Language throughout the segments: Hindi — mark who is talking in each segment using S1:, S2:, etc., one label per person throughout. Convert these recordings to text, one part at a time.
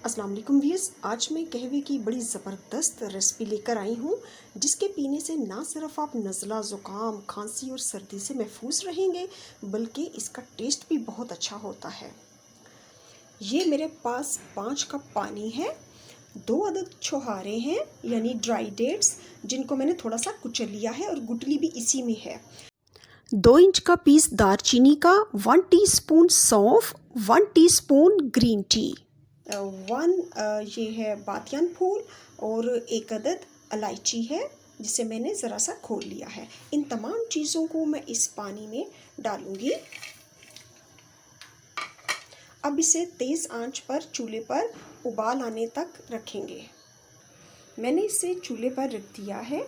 S1: अस्सलाम वालेकुम व्यूअर्स, आज मैं कहवे की बड़ी ज़बरदस्त रेसिपी लेकर आई हूँ जिसके पीने से ना सिर्फ आप नज़ला ज़ुकाम खांसी और सर्दी से महफूज रहेंगे बल्कि इसका टेस्ट भी बहुत अच्छा होता है। ये मेरे पास 5 कप पानी है, 2 अदद छोहारे हैं यानी ड्राई डेट्स जिनको मैंने थोड़ा सा कुचल लिया है और गुठली भी इसी में है, 2 इंच का पीस दालचीनी का, 1 टीस्पून सौंफ, 1 टीस्पून ग्रीन टी, ये है बातियान फूल और 1 अदद इलायची है जिसे मैंने ज़रा सा खोल लिया है। इन तमाम चीज़ों को मैं इस पानी में डालूंगी। अब इसे तेज़ आंच पर चूल्हे पर उबाल आने तक रखेंगे। मैंने इसे चूल्हे पर रख दिया है।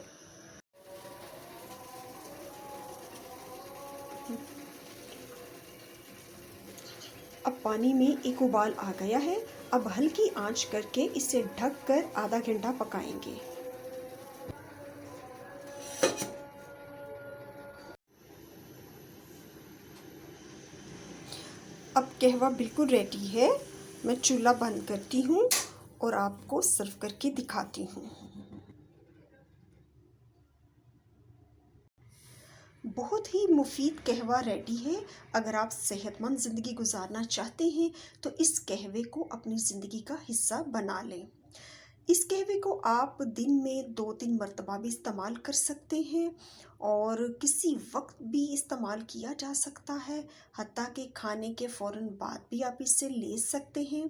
S1: अब पानी में एक उबाल आ गया है। अब हल्की आंच करके इसे ढककर आधा घंटा पकाएंगे। अब कहवा बिल्कुल रेडी है। मैं चूल्हा बंद करती हूँ और आपको सर्व करके दिखाती हूँ। बहुत ही मुफीद कहवा रेडी है। अगर आप सेहतमंद ज़िंदगी गुजारना चाहते हैं तो इस कहवे को अपनी ज़िंदगी का हिस्सा बना लें। इस कहवे को आप दिन में 2-3 मरतबा भी इस्तेमाल कर सकते हैं और किसी वक्त भी इस्तेमाल किया जा सकता है, हत्ता कि खाने के फ़ौरन बाद भी आप इससे ले सकते हैं।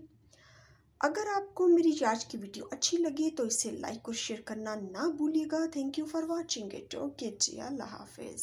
S1: अगर आपको मेरी आज की वीडियो अच्छी लगी तो इसे लाइक और शेयर करना ना भूलिएगा। Thank you for watching it. Okay जी, अल्लाह हाफिज़।